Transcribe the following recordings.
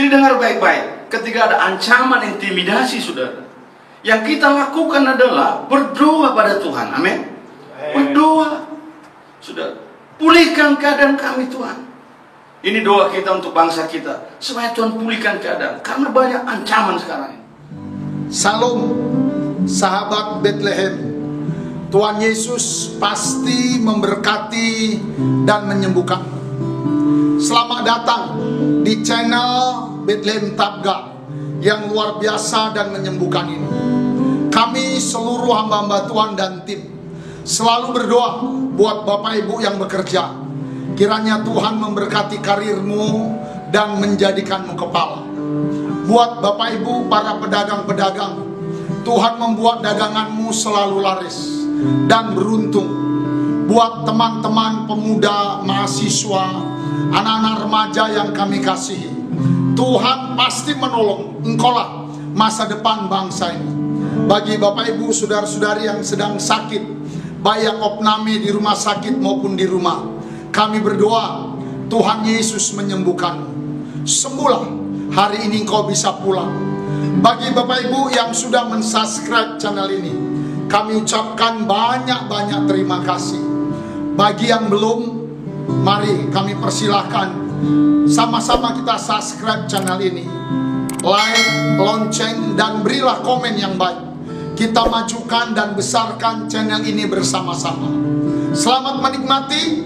Jadi dengar baik-baik, ketika ada ancaman intimidasi saudara, yang kita lakukan adalah berdoa pada Tuhan. Amin. Berdoa. Sudah, pulihkan keadaan kami Tuhan. Ini doa kita untuk bangsa kita, supaya Tuhan pulihkan keadaan, karena banyak ancaman sekarang ini. Salam sahabat Bethlehem. Tuhan Yesus pasti memberkati dan menyembuhkan. Selamat datang di channel Bethlehem Tabga yang luar biasa dan menyembuhkan ini. Kami seluruh hamba-hamba Tuhan dan tim selalu berdoa buat Bapak Ibu yang bekerja. Kiranya Tuhan memberkati karirmu dan menjadikanmu kepala. Buat Bapak Ibu para pedagang-pedagang, Tuhan membuat daganganmu selalu laris dan beruntung. Buat teman-teman pemuda, mahasiswa, anak-anak remaja yang kami kasihi, Tuhan pasti menolong. Engkaulah masa depan bangsa ini. Bagi Bapak Ibu saudara-saudari yang sedang sakit, baik yang opname di rumah sakit maupun di rumah, kami berdoa Tuhan Yesus menyembuhkanmu. Sembuhlah, hari ini engkau bisa pulang. Bagi Bapak Ibu yang sudah mensubscribe channel ini, kami ucapkan banyak-banyak terima kasih. Bagi yang belum, mari kami persilahkan sama-sama kita subscribe channel ini, like, lonceng, dan berilah komen yang baik. Kita majukan dan besarkan channel ini bersama-sama. Selamat menikmati.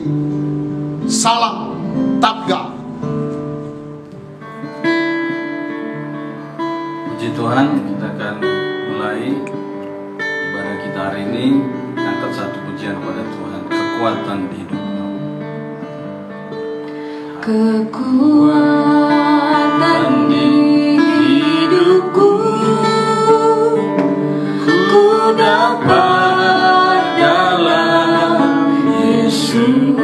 Salam Tabga. Puji Tuhan, kita akan mulai ibadah kita hari ini. Angkat satu pujian kepada Tuhan, kekuatan di hidupku. Kekuatan di hidupku, ku dapat dalam Yesus.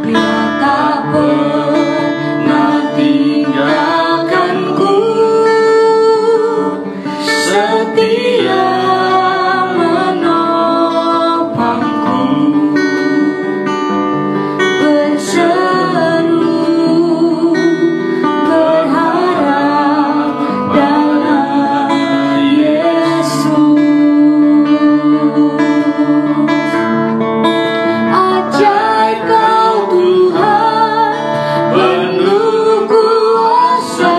Dia tak pernah tinggalkanku, setia menopangku, berseru berharap dalam Yesus. Ajaib Kau Tuhan, penuh kuasa,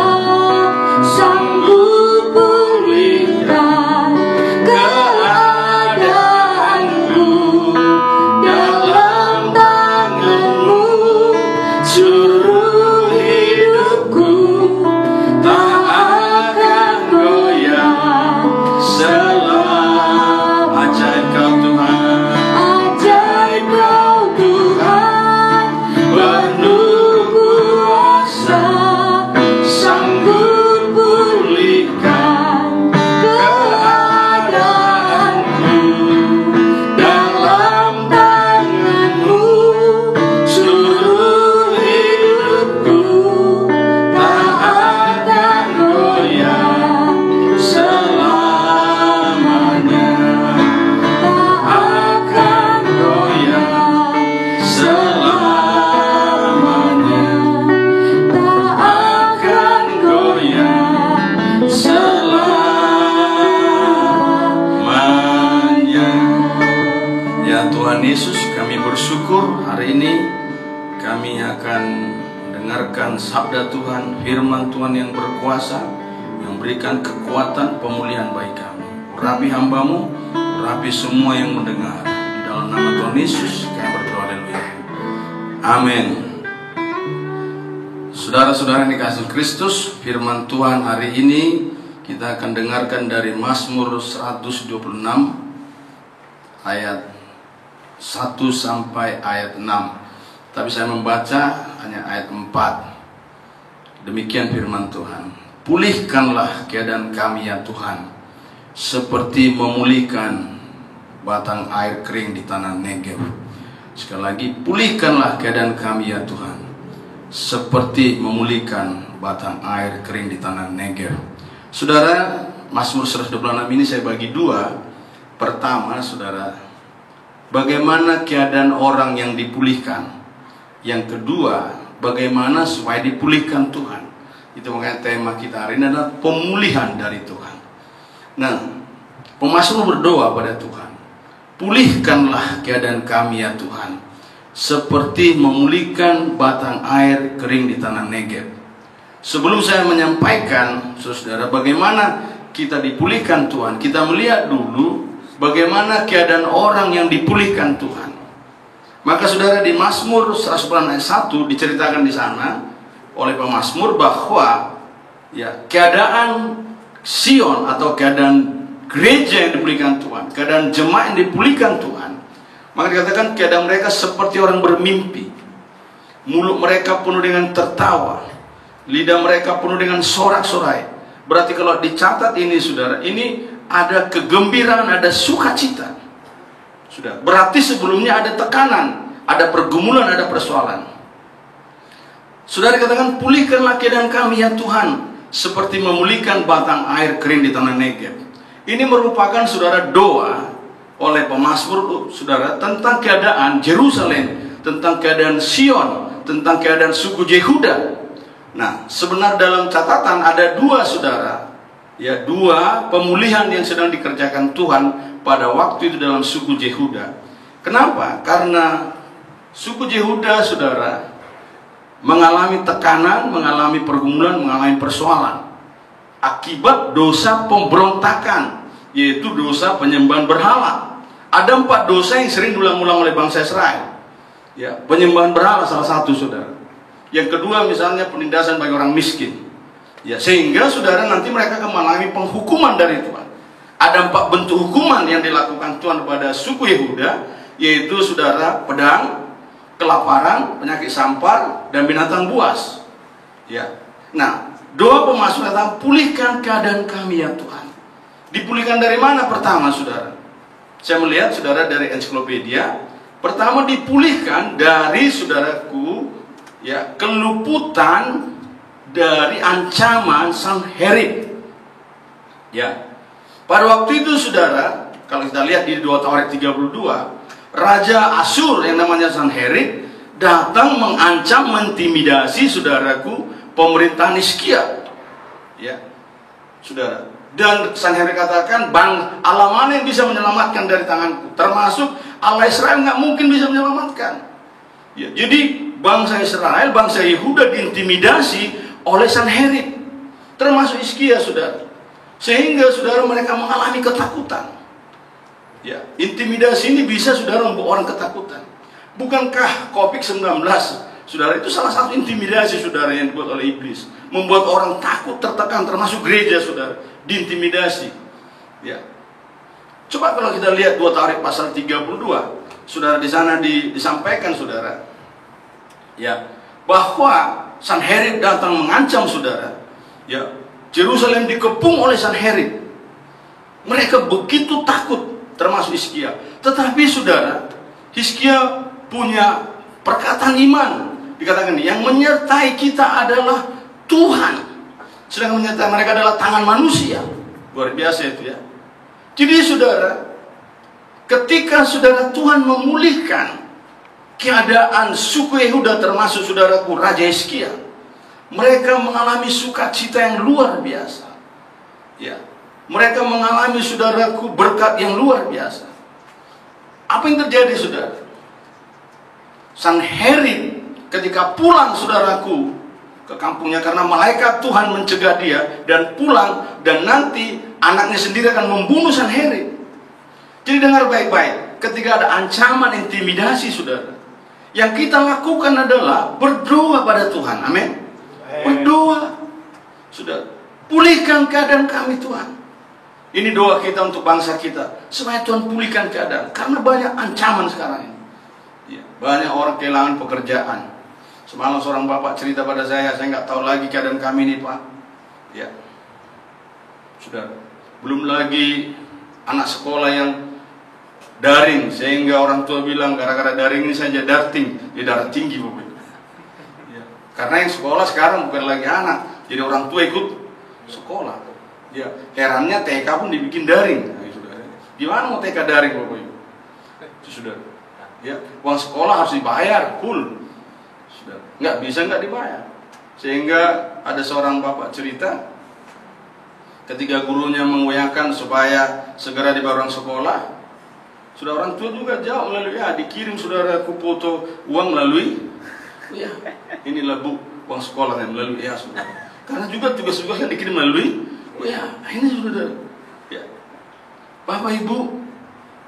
sanggup pulihkan keadaanku. Dalam tangan-Mu seluruh hidupku tak akan goyah selama. Ajaib Kau Tuhan, Ajaib Kau Tuhan, penuh kuasa, sanggup pulihkan keadaanku. Dalam tangan-Mu seluruh hidupku tak akan goyah selamanya. Tak akan goyah selamanya. Tak akan goyah selamanya. ya Tuhan Yesus, kami bersyukur hari ini kami akan mendengarkan sabda Tuhan, firman Tuhan yang berkuasa, yang berikan kekuatan pemulihan bagi kami. Urapi hamba-Mu, urapi semua yang mendengar. Di dalam nama Tuhan Yesus kami berdoa, haleluya. Amin. Saudara-saudara yang dikasihi Kristus, firman Tuhan hari ini kita akan dengarkan dari Mazmur 126 ayat 1 sampai ayat 6. Tapi saya membaca hanya ayat 4. Demikian firman Tuhan. Pulihkanlah keadaan kami ya Tuhan, seperti memulihkan batang air kering di tanah Negev. Sekali lagi, pulihkanlah keadaan kami ya Tuhan, seperti memulihkan batang air kering di tanah Negev. Saudara, Mazmur 126 ini saya bagi dua. Pertama, saudara, bagaimana keadaan orang yang dipulihkan. Yang kedua, bagaimana supaya dipulihkan Tuhan. Itu makanya tema kita hari ini adalah pemulihan dari Tuhan. Nah, pemazmur berdoa pada Tuhan, pulihkanlah keadaan kami ya Tuhan, seperti memulihkan batang air kering di tanah Negeb. Sebelum saya menyampaikan, saudara, bagaimana kita dipulihkan Tuhan, kita melihat dulu bagaimana keadaan orang yang dipulihkan Tuhan. Maka saudara, di Mazmur 100 ayat 1 diceritakan di sana oleh pemazmur bahwa ya, keadaan Sion atau keadaan gereja yang dipulihkan Tuhan, keadaan jemaat yang dipulihkan Tuhan, maka dikatakan keadaan mereka seperti orang bermimpi. Mulut mereka penuh dengan tertawa, lidah mereka penuh dengan sorak-sorai. Berarti kalau dicatat ini saudara, ini ada kegembiraan, ada sukacita. Sudah, berarti sebelumnya ada tekanan, ada pergumulan, ada persoalan. Saudara katakan, pulihkanlah keadaan kami ya Tuhan, seperti memulihkan batang air kering di tanah Negeb. Ini merupakan saudara doa oleh pemazmur saudara tentang keadaan Yerusalem, tentang keadaan Sion, tentang keadaan suku Yehuda. Nah, sebenarnya dalam catatan ada dua saudara, ya, dua pemulihan yang sedang dikerjakan Tuhan pada waktu itu dalam suku Yehuda. Kenapa? Karena suku Yehuda saudara mengalami tekanan, mengalami pergumulan, mengalami persoalan akibat dosa pemberontakan, yaitu dosa penyembahan berhala. Ada 4 dosa yang sering diulang-ulang oleh bangsa Israel. Ya, penyembahan berhala salah satu saudara. Yang kedua misalnya penindasan bagi orang miskin. Ya, sehingga saudara nanti mereka akan mengalami penghukuman dari Tuhan. Ada 4 bentuk hukuman yang dilakukan Tuhan kepada suku Yehuda, yaitu saudara pedang, kelaparan, penyakit sampar, dan binatang buas. Ya. Nah, doa pemazmur datang, pulihkan keadaan kami ya Tuhan. Dipulihkan dari mana pertama saudara? Saya melihat saudara dari ensiklopedia, pertama dipulihkan dari saudaraku, ya, keluputan dari ancaman Sanherib. Ya. Pada waktu itu saudara, kalau kita lihat di 2 Tawarik 32, Raja Asyur yang namanya Sanherib datang mengancam, mengintimidasi saudaraku pemerintahan Hizkia. Ya, saudara. Dan Sanherib katakan, bang, Allah mana yang bisa menyelamatkan dari tanganku? Termasuk Allah Israel nggak mungkin bisa menyelamatkan. Ya, jadi bangsa Israel, bangsa Yehuda diintimidasi oleh Sanherib, termasuk Hizkia, saudara. Sehingga saudara mereka mengalami ketakutan. Ya, intimidasi ini bisa saudara membuat orang ketakutan. Bukankah COVID-19 saudara itu salah satu intimidasi saudara yang dibuat oleh iblis, membuat orang takut, tertekan, termasuk gereja saudara, diintimidasi. Ya. Coba kalau kita lihat 2 Tawarik pasal 32, saudara, di sana disampaikan saudara, ya, bahwa Sanherib datang mengancam saudara. Ya, Yerusalem dikepung oleh Sanherib. Mereka begitu takut, termasuk Hizkia. Tetapi saudara, Hizkia punya perkataan iman. Dikatakan yang menyertai kita adalah Tuhan, sedangkan menyertai mereka adalah tangan manusia. Luar biasa itu ya. Jadi saudara, ketika saudara Tuhan memulihkan keadaan suku Yehuda, termasuk saudaraku Raja Hizkia, mereka mengalami sukacita yang luar biasa. Ya, mereka mengalami saudaraku berkat yang luar biasa. Apa yang terjadi saudara? Sanherib ketika pulang saudaraku ke kampungnya, karena malaikat Tuhan mencegah dia dan pulang, dan nanti anaknya sendiri akan membunuh Sanherib. Jadi dengar baik-baik, ketika ada ancaman intimidasi saudara, yang kita lakukan adalah berdoa pada Tuhan. Amin. Berdoa, sudah, pulihkan keadaan kami Tuhan. Ini doa kita untuk bangsa kita, supaya Tuhan pulihkan keadaan, karena banyak ancaman sekarang ini. Ya, banyak orang kehilangan pekerjaan. Semalam seorang bapak cerita pada saya nggak tahu lagi keadaan kami ini Pak. Ya, sudah, belum lagi anak sekolah yang daring, sehingga orang tua bilang gara-gara daring ini saja darting, dia darah tinggi Bapak. Karena yang sekolah sekarang bukan lagi anak, jadi orang tua ikut sekolah. Ya, herannya TK pun dibikin daring. Nah, gimana mau TK daring Bapak Ibu? Sudah. Ya, uang sekolah harus dibayar full. Sudah. nggak bisa nggak dibayar. Sehingga ada seorang bapak cerita, ketika gurunya menguyakan supaya segera dibawa orang sekolah, sudah orang tua juga jauh melalui dikirim saudaraku foto uang melalui inilah uang sekolahnya melalui saudara. Karena juga tugas-tugas yang dikirim melalui ini saudara. Ya. Bapak Ibu,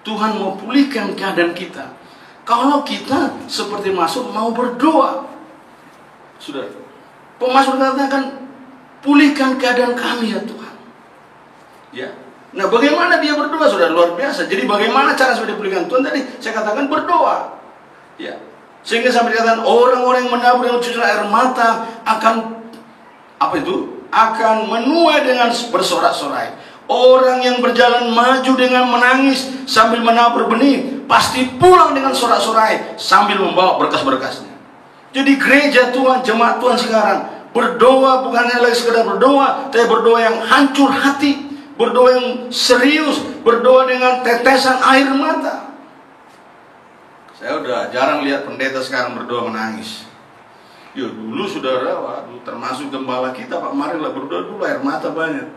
Tuhan mau pulihkan keadaan kita. Kalau kita seperti Mazmur mau berdoa, saudara. Pemazmur katakan, pulihkan keadaan kami ya Tuhan. Ya. Nah, bagaimana dia berdoa, saudara? Luar biasa. Jadi bagaimana cara supaya dipulihkan Tuhan? Tadi saya katakan berdoa. Ya. Sehingga sampai dikatakan orang-orang yang menabur dengan cucuran air mata akan akan menuai dengan bersorak-sorai. Orang yang berjalan maju dengan menangis sambil menabur benih pasti pulang dengan sorak-sorai sambil membawa berkas-berkasnya. Jadi gereja Tuhan, jemaat Tuhan sekarang berdoa bukan hanya lagi sekedar berdoa, tapi berdoa yang hancur hati, berdoa yang serius, berdoa dengan tetesan air mata. Saya udah jarang lihat pendeta sekarang berdoa menangis. Ya dulu saudara, termasuk gembala kita Pak Marilah berdoa dulu air mata banyak.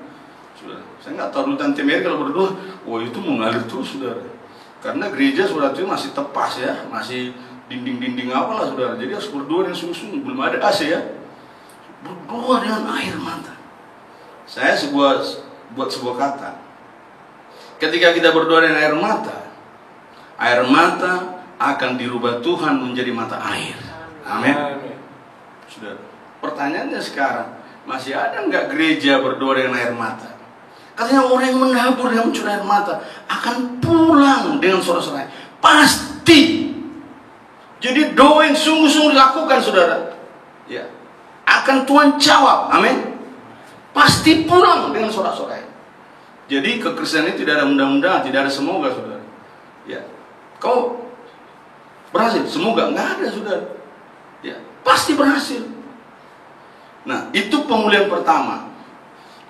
Saudara, saya nggak tahu dulu Tante Mary kalau berdoa, itu mengalir terus saudara. Karena gereja saudara itu masih tepas ya, masih dinding-dinding apalah saudara. Jadi harus berdoa dengan sungguh-sungguh, belum ada AC ya. Berdoa dengan air mata. Saya buat sebuah kata. Ketika kita berdoa dengan air mata akan dirubah Tuhan menjadi mata air. Amin. Saudara, pertanyaannya sekarang, masih ada nggak gereja berdoa dengan air mata? Katanya orang yang menabur dengan mencurah air mata akan pulang dengan sorak-sorai. Pasti. Jadi doa yang sungguh-sungguh dilakukan saudara, ya, akan Tuhan jawab. Amin. Pasti pulang dengan sorak-sorai. Jadi kekristenan itu tidak ada mudah-mudahan, tidak ada semoga saudara. Ya, kau berhasil, semoga nggak ada saudara. Ya, pasti berhasil. Nah, itu pemulihan pertama.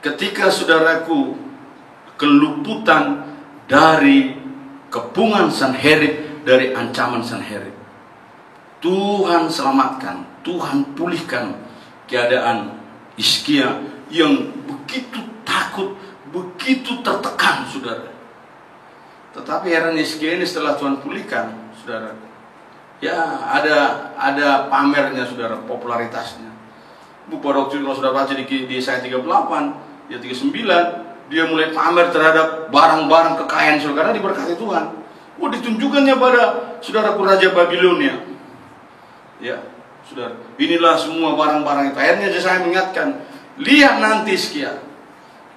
Ketika saudaraku keluputan dari kepungan Sanherib, dari ancaman Sanherib, Tuhan selamatkan, Tuhan pulihkan keadaan Hizkia yang begitu takut, begitu tertekan, saudara. Tetapi heran Hizkia ini setelah Tuhan pulihkan, saudara, ya ada pamernya, saudara, popularitasnya. Pada waktu itu kalau sudah baca di Yesaya 38, ya 39, dia mulai pamer terhadap barang-barang kekayaan saudara, karena diberkati Tuhan. Ditunjukkannya pada saudaraku Raja Babilonia. Ya, saudara, inilah semua barang-barang itu. Akhirnya saya mengingatkan, lihat nanti Hizkia,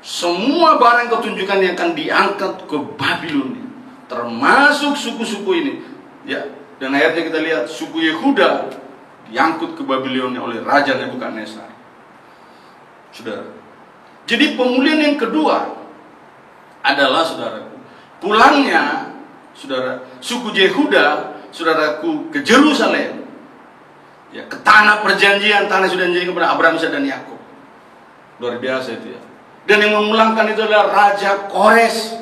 semua barang yang kau tunjukkan yang akan diangkat ke Babilonia, termasuk suku-suku ini. Ya, dan akhirnya kita lihat suku Yehuda diangkut ke Babilonia oleh Raja Nebukadnezar. Saudara, jadi pemulihan yang kedua adalah saudaraku, pulangnya saudara suku Yehuda, saudaraku, ke Yerusalem, ya, ke tanah perjanjian, tanah yang sudah dijanjikan kepada Abraham, Ishak dan Yakub. Luar biasa itu ya. Dan yang memulangkan itu adalah Raja Kores.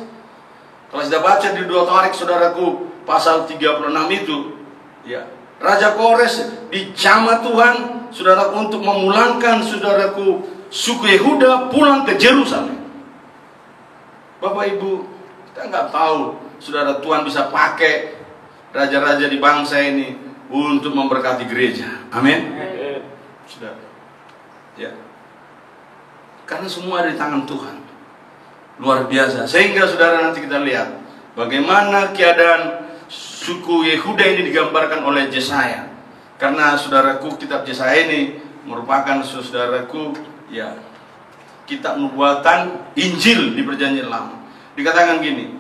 Kalau sudah baca di 2 Tarik saudaraku pasal 36 itu, ya, Raja Kores dijamah Tuhan saudaraku untuk memulangkan saudaraku suku Yehuda pulang ke Yerusalem. Bapak Ibu, kita nggak tahu saudara, Tuhan bisa pakai raja-raja di bangsa ini untuk memberkati gereja. Amin. Saudara, ya, karena semua ada di tangan Tuhan. Luar biasa. Sehingga saudara nanti kita lihat bagaimana keadaan suku Yehuda ini digambarkan oleh Yesaya. Karena saudaraku, kitab Yesaya ini merupakan saudaraku, ya, kitab nubuatan Injil di Perjanjian Lama. Dikatakan gini,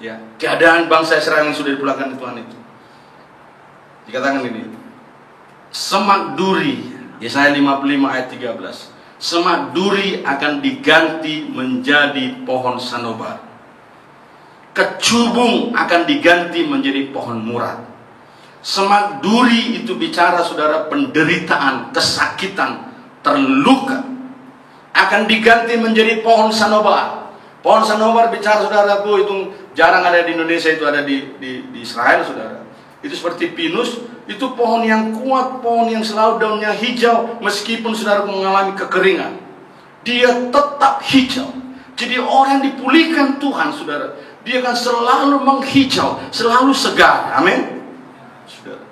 ya, keadaan bangsa Israel yang sudah dipulangkan di Tuhan itu. Dikatakan gini, semak duri, Yesaya 55 ayat 13. Semak duri akan diganti menjadi pohon sanobar. Kecubung akan diganti menjadi pohon murad. Semak duri itu bicara saudara penderitaan, kesakitan, terluka, akan diganti menjadi pohon sanobar. Pohon sanobar bicara saudaraku itu jarang ada di Indonesia, itu ada di Israel saudara. Itu seperti pinus Itu pohon yang kuat, pohon yang selalu daunnya hijau. Meskipun saudara mengalami kekeringan, dia tetap hijau. Jadi orang yang dipulihkan Tuhan, saudara, dia akan selalu menghijau, selalu segar. Amin. Saudara.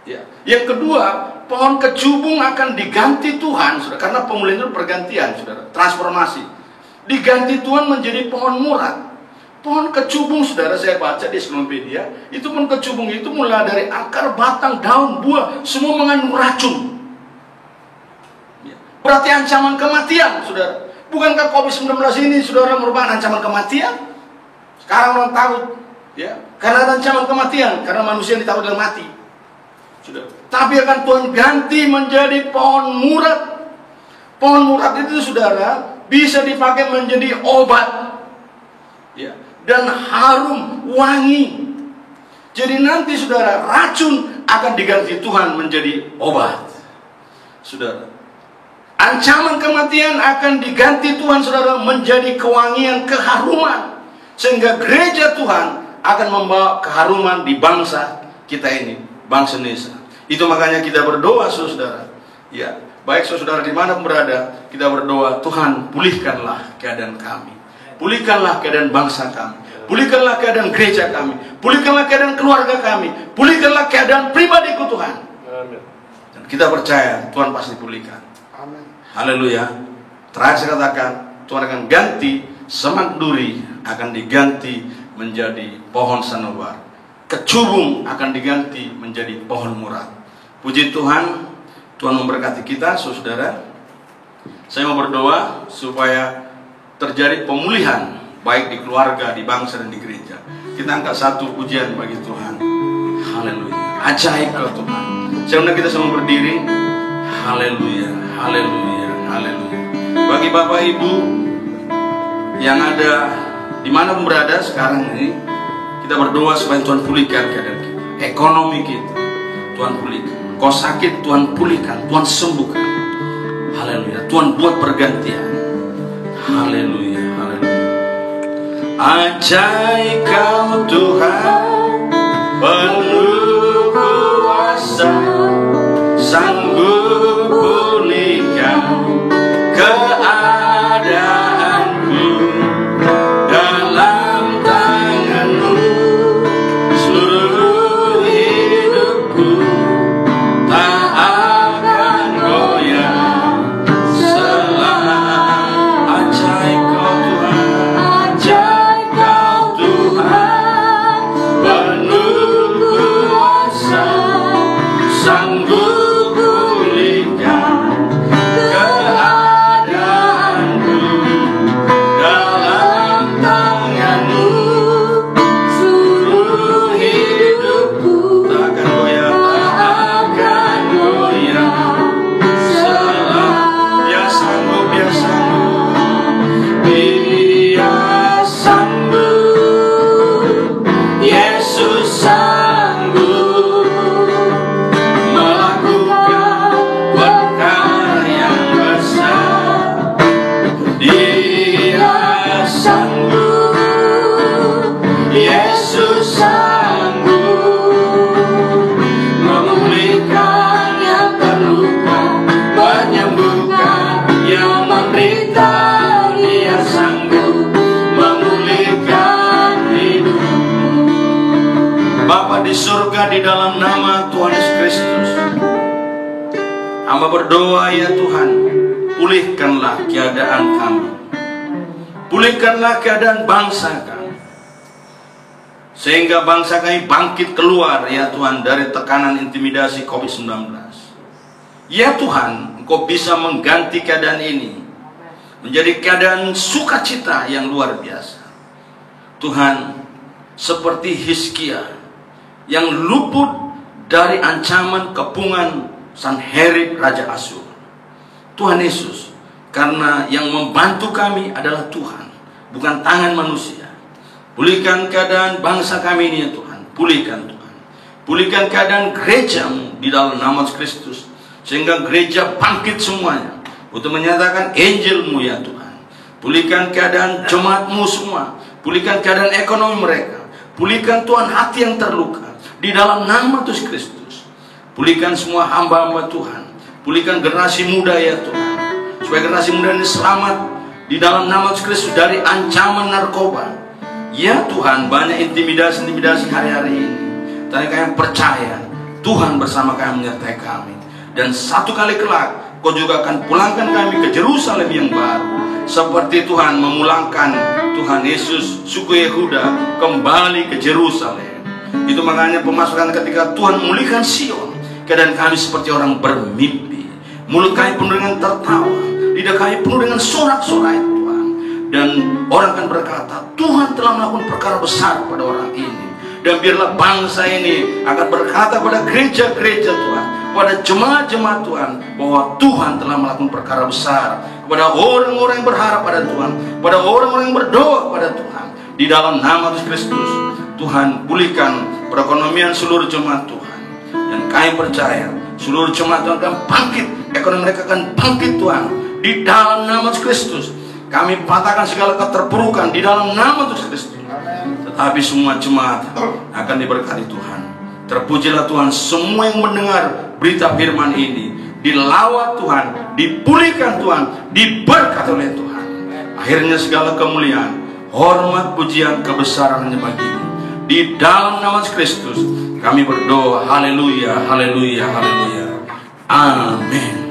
Ya. Yang kedua, pohon kecubung akan diganti Tuhan, saudara, karena pemulihan itu pergantian, saudara, transformasi. Diganti Tuhan menjadi pohon murad. Pohon kecubung, saudara, saya baca di Ensiklopedia, itu pohon kecubung itu mulai dari akar, batang, daun, buah, semua mengandung racun. Ya. Berarti ancaman kematian, saudara. Bukankah COVID-19 ini, saudara, merupakan ancaman kematian? Sekarang orang takut, ya, karena ada ancaman kematian, karena manusia yang ditakut dengan mati. Sudah. Tapi akan Tuhan ganti menjadi pohon murad. Pohon murad itu, saudara, bisa dipakai menjadi obat, ya, dan harum, wangi. Jadi nanti, saudara, racun akan diganti Tuhan menjadi obat. Saudara, ancaman kematian akan diganti Tuhan, saudara, menjadi kewangian, keharuman. Sehingga gereja Tuhan akan membawa keharuman di bangsa kita ini, bangsa Indonesia. Itu makanya kita berdoa, saudara. Ya, baik saudara dimanapun berada, kita berdoa, Tuhan, pulihkanlah keadaan kami, pulihkanlah keadaan bangsa kami, pulihkanlah keadaan gereja kami, pulihkanlah keadaan keluarga kami, pulihkanlah keadaan pribadiku, Tuhan. Amin. Dan kita percaya Tuhan pasti pulihkan. Amin. Haleluya. Terakhir saya katakan, Tuhan akan ganti semak duri, akan diganti menjadi pohon sanebar. Kecubung akan diganti menjadi pohon murad. Puji Tuhan, Tuhan memberkati kita, saudara. Saya mau berdoa supaya terjadi pemulihan, baik di keluarga, di bangsa, dan di gereja. Kita angkat satu pujian bagi Tuhan. Haleluya. Ajaib kau Tuhan. Sehingga kita semua berdiri. Haleluya, haleluya, haleluya. Bagi Bapak Ibu yang ada dimanapun berada sekarang ini, kita berdoa supaya Tuhan pulihkan keadaan kita, ekonomi kita, Tuhan pulihkan. Kau sakit, Tuhan pulihkan, Tuhan sembuhkan. Haleluya. Tuhan buat pergantian. Haleluya, haleluya. Ajaib kau Tuhan, penuh kuasa, sanggup pulihkan keadaanku. Dalam tangan-Mu seluruh hidupku tak akan goyah. Ajaib kau Tuhan, ajaib kau Tuhan, penuh kuasa, sanggup pulihkan keadaanku. Dalam tangan-Mu seluruh hidupku tak akan goyah, tak akan goyah. Dia sanggup, dia sanggup, dia sanggup. Yesus sanggup melakukan perkara yang besar. Dia sanggup, Yesus sanggup memulihkan yang terluka, menyembuhkan yang menderita. Dia sanggup memulihkan hidupmu. Bapa di surga, di dalam nama Tuhan Yesus Kristus, hamba berdoa, ya Tuhan, pulihkanlah keadaan kami, pulihkanlah keadaan bangsa kami, sehingga bangsa kami bangkit keluar, ya Tuhan, dari tekanan intimidasi COVID-19. Ya Tuhan, Engkau bisa mengganti keadaan ini menjadi keadaan sukacita yang luar biasa. Tuhan, seperti Hizkia yang luput dari ancaman kepungan Sanherib Raja Asyur. Tuhan Yesus, karena yang membantu kami adalah Tuhan, bukan tangan manusia. Pulihkan keadaan bangsa kami ini, ya Tuhan. Pulihkan Tuhan. Pulihkan keadaan gereja-Mu di dalam nama Kristus, sehingga gereja bangkit semuanya untuk menyatakan Injil-Mu, ya Tuhan. Pulihkan keadaan jemaat-Mu semua. Pulihkan keadaan ekonomi mereka. Pulihkan Tuhan hati yang terluka di dalam nama Tuhan Kristus. Pulihkan semua hamba-hamba Tuhan. Pulihkan generasi muda ya Tuhan, supaya generasi muda ini selamat di dalam nama Yesus Kristus dari ancaman narkoba. Ya Tuhan, banyak intimidasi hari-hari ini, tapi kami percaya Tuhan bersama kami, menyertai kami. Dan satu kali kelak Kau juga akan pulangkan kami ke Yerusalem yang baru, seperti Tuhan memulangkan Tuhan Yesus suku Yehuda kembali ke Yerusalem. Itu makanya pemasukan ketika Tuhan memulihkan Sion, keadaan kami seperti orang bermimpi. Mulut kami penuh dengan tertawa, lidah kami penuh dengan sorak-sorai Tuhan. Dan orang akan berkata, Tuhan telah melakukan perkara besar pada orang ini. Dan biarlah bangsa ini akan berkata pada gereja-gereja Tuhan, pada jemaat-jemaat Tuhan, bahwa Tuhan telah melakukan perkara besar. Kepada orang-orang yang berharap pada Tuhan, pada orang-orang yang berdoa pada Tuhan, di dalam nama Yesus Kristus, Tuhan pulihkan perekonomian seluruh jemaat Tuhan. Dan kami percaya seluruh jemaat Tuhan akan bangkit, ekonomi mereka akan bangkit Tuhan, di dalam nama Yesus Kristus. Kami patahkan segala keterpurukan di dalam nama Yesus Kristus. Tetapi semua jemaat akan diberkati Tuhan. Terpujilah Tuhan, semua yang mendengar berita firman ini dilawat Tuhan, dipulihkan Tuhan, diberkati oleh Tuhan. Akhirnya segala kemuliaan, hormat, pujian, kebesaran hanya bagi-Mu. Di dalam nama Yesus Kristus kami berdoa. Haleluya, haleluya, haleluya. Amin.